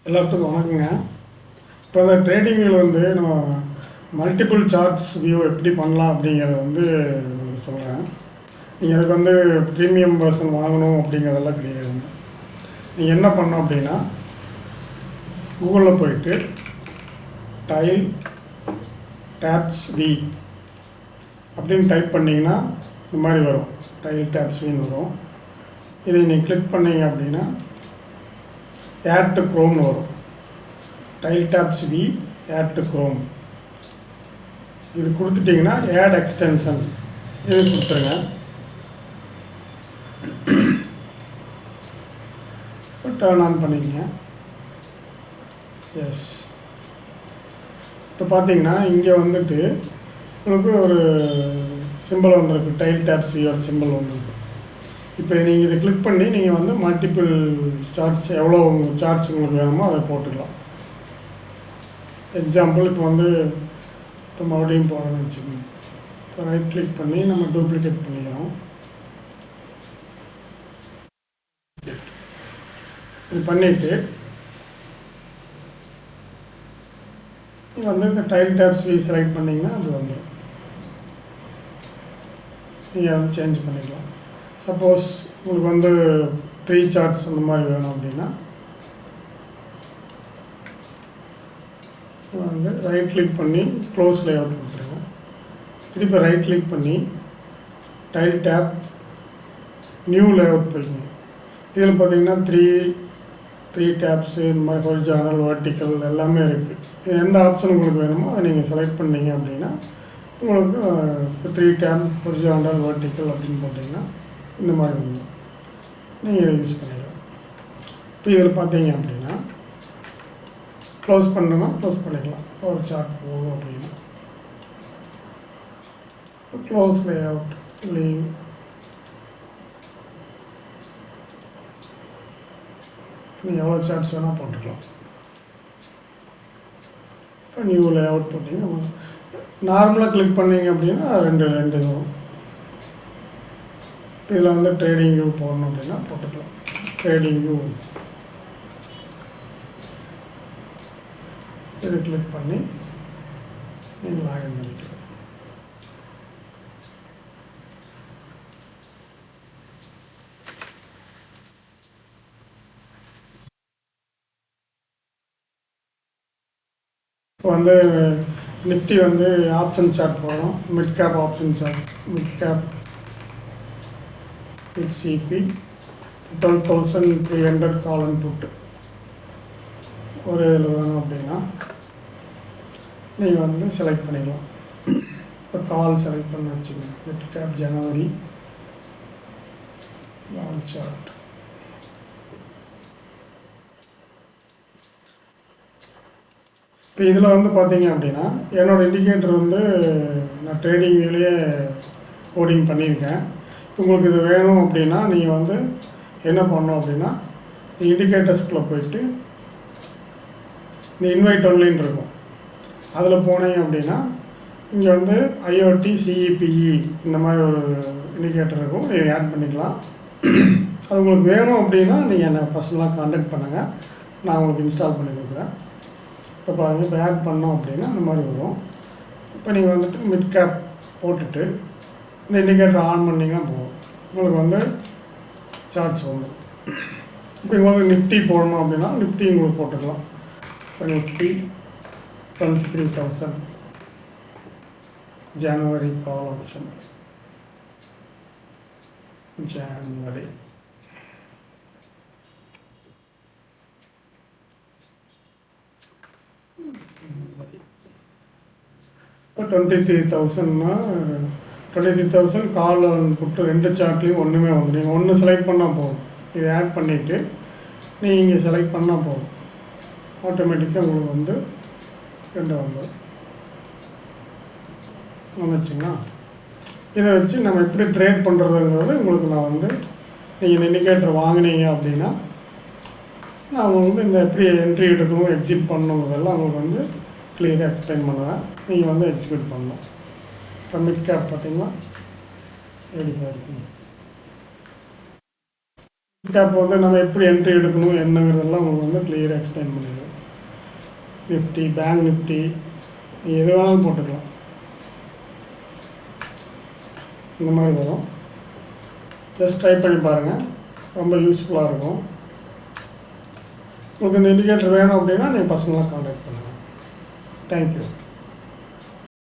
எல்லாத்துக்கும் வணக்கங்க. இப்போ இந்த ட்ரேடிங்கில் வந்து நம்ம மல்டிபிள் சார்ட்ஸ் வியூ எப்படி பண்ணலாம் அப்படிங்கிறத வந்து உங்களுக்கு சொல்கிறேன். நீங்கள் அதுக்கு வந்து ப்ரீமியம் வெர்ஷன் வாங்கணும் அப்படிங்கிறதெல்லாம் கிடையாதுங்க. நீங்கள் என்ன பண்ணணும் அப்படின்னா, கூகுளில் போயிட்டு டைல் டேப்ஸ் வி அப்படின்னு டைப் பண்ணிங்கன்னா இந்த மாதிரி வரும். டைல் டேப்ஸ் வின்னு வரும். இதை நீங்கள் கிளிக் பண்ணீங்க அப்படின்னா ஆட் டு குரோம்னு வரும். டைல் டேப்ஸ் வி ஆட் டு குரோம் இது கொடுத்துட்டிங்கன்னா ஆட் எக்ஸ்டென்ஷன் இது கொடுத்துருங்க. டர்ன் ஆன் பண்ணிக்கங்க. எஸ், இப்போ பார்த்தீங்கன்னா இங்கே வந்துட்டு உங்களுக்கு ஒரு சிம்பிள் வந்திருக்கு. டைல் டேப்ஸ் வியோட சிம்பிள் வந்திருக்கு. இப்போ நீங்கள் இதை கிளிக் பண்ணி நீங்கள் வந்து மல்டிபிள் சார்ட்ஸ் எவ்வளோ சார்ட்ஸ் உங்களுக்கு வேணுமோ அதை போட்டுக்கலாம். எக்ஸாம்பிள் இப்போ வந்து இப்போ மறுபடியும் போகிறோன்னு வச்சுக்கோங்க. இப்போ ரைட் கிளிக் பண்ணி நம்ம டூப்ளிகேட் பண்ணிக்கிறோம். இது பண்ணிவிட்டு நீங்கள் வந்து இந்த டைல் டேப்ஸ் வி செலக்ட் பண்ணிங்கன்னா அது வந்துடும். நீங்கள் வந்து சேஞ்ச் பண்ணிக்கலாம். சப்போஸ் உங்களுக்கு வந்து 3 சார்ட்ஸ் அந்த மாதிரி வேணும் அப்படின்னா வந்து ரைட் கிளிக் பண்ணி க்ளோஸ் லேஅவுட் கொடுத்துருங்க. திருப்பி ரைட் கிளிக் பண்ணி டைல் டேப் நியூ லேஅவுட் போய்க்குங்க. இதில் பார்த்தீங்கன்னா த்ரீ டேப்ஸு இந்த மாதிரி ஹொரிசானல் வெர்டிக்கல் எல்லாமே இருக்குது. எந்த ஆப்ஷன் உங்களுக்கு வேணுமோ அதை நீங்கள் செலக்ட் பண்ணீங்க அப்படின்னா உங்களுக்கு 3 டேப் ஹொரிசானல் வெர்டிக்கல் அப்படின்னு போட்டிங்கன்னா இந்த மாதிரி வந்துடும். நீங்கள் இதை யூஸ் பண்ணிக்கலாம். இப்போ இதில் பார்த்தீங்க அப்படின்னா க்ளோஸ் பண்ணணும்னா க்ளோஸ் பண்ணிக்கலாம். ஒரு சார்ட் போகும் அப்படின்னா க்ளோஸ் லேஅவுட் லீவ். நீங்கள் எவ்வளோ சார்ட்ஸ் வேணால் போட்டுக்கலாம். இப்போ நியூ லேஅவுட் போட்டிங்கன்னா நார்மலாக கிளிக் பண்ணிங்க அப்படின்னா ரெண்டு வரும். இதில் வந்து ட்ரேடிங் வியூ போடணும் அப்படின்னா போட்டுக்கலாம். ட்ரேடிங் வியூ இது கிளிக் பண்ணி நீங்கள் லாகின் பண்ணிக்கலாம். இப்போ வந்து நிஃப்டி வந்து ஆப்ஷன் சார்ட் போடணும். Mid cap option chart. Mid cap சிபி 12,300 கால் அண்ட் புட்டு ஒரு இதில் வேணும் அப்படின்னா நீங்கள் வந்து செலக்ட் பண்ணிக்கலாம். இப்போ கால் செலக்ட் பண்ண வச்சுக்கோங்க. மிட் கேப் ஜனவரி கால் சார்ட். இப்போ இதில் வந்து பார்த்தீங்க அப்படின்னா என்னோடய இண்டிகேட்டர் வந்து நான் ட்ரேடிங் வியூலேயே கோடிங் பண்ணியிருக்கேன். உங்களுக்கு இது வேணும் அப்படின்னா நீங்கள் வந்து என்ன பண்ணணும் அப்படின்னா இண்டிகேட்டர்ஸ்குள்ளே போயிட்டு இந்த இன்வைட் ஒன்லின்னு இருக்கும். அதில் போனீங்க அப்படின்னா இங்கே வந்து ஐஓடி சிஇபிஇ இந்த மாதிரி ஒரு இண்டிகேட்டர் இருக்கும். இதை ஆட் பண்ணிக்கலாம். அது உங்களுக்கு வேணும் அப்படின்னா நீங்கள் என்னை பர்சனலாக கான்டாக்ட் பண்ணுங்கள். நான் உங்களுக்கு இன்ஸ்டால் பண்ணி கொடுக்குறேன். இப்போ பாருங்கள், இப்போ ஆட் பண்ணோம் அப்படின்னா இந்த மாதிரி வரும். இப்போ நீங்கள் வந்துட்டு மிட் கேப் போட்டுட்டு இந்த இண்டிகேட்டர் ஆன் பண்ணிங்கன்னா போகும். உங்களுக்கு வந்து சார்ட்ஸ் வரும். இப்போ உங்களுக்கு நிஃப்டி போடணும் அப்படின்னா நிஃப்டி உங்களுக்கு போட்டுக்கலாம். இப்போ நிஃப்டி 23,000 ஜனவரி கால் ஆப்ஷன் ஜனவரி. இப்போ 23,000னா 23,000 கால் புட்டு 2 சார்ட்லேயும் ஒன்றுமே வந்து நீங்கள் ஒன்று செலக்ட் பண்ணால் போதும். இதை ஆட் பண்ணிவிட்டு நீங்கள் இங்கே செலக்ட் பண்ணால் போதும். ஆட்டோமேட்டிக்காக உங்களுக்கு வந்து 2 வந்துச்சுன்னா இதை வச்சு நம்ம எப்படி ட்ரேட் பண்ணுறதுங்கிறது உங்களுக்கு நான் வந்து நீங்கள் இந்த இண்டிகேட்டர் வாங்கினீங்க அப்படின்னா நான் உங்களுக்கு இந்த எப்படி என்ட்ரி எடுக்கணும் எக்ஸிட் பண்ணணுங்கிறதெல்லாம் உங்களுக்கு வந்து கிளியராக எக்ஸ்பிளைன் பண்ணுவேன். நீங்கள் வந்து எக்ஸிக்யூட் பண்ணலாம். இப்போ மிட் கேப் பார்த்தீங்கன்னா எப்படி இருக்குங்க. கேப் வந்து நம்ம எப்படி என்ட்ரி எடுக்கணும் என்னங்கிறதெல்லாம் உங்களுக்கு வந்து கிளியராக எக்ஸ்பிளைன் பண்ணிடுவோம். நிஃப்டி, பேங்க் நிஃப்டி, நீங்கள் எது வேணாலும் போட்டுக்கலாம். இந்த மாதிரி வரும். ஜஸ்ட் ட்ரை பண்ணி பாருங்கள், ரொம்ப யூஸ்ஃபுல்லாக இருக்கும். உங்களுக்கு இந்த இண்டிகேட்டர் வேணும் அப்படின்னா நீங்கள் பர்சனலாக கான்டாக்ட் பண்ணுங்கள். தேங்க்யூ.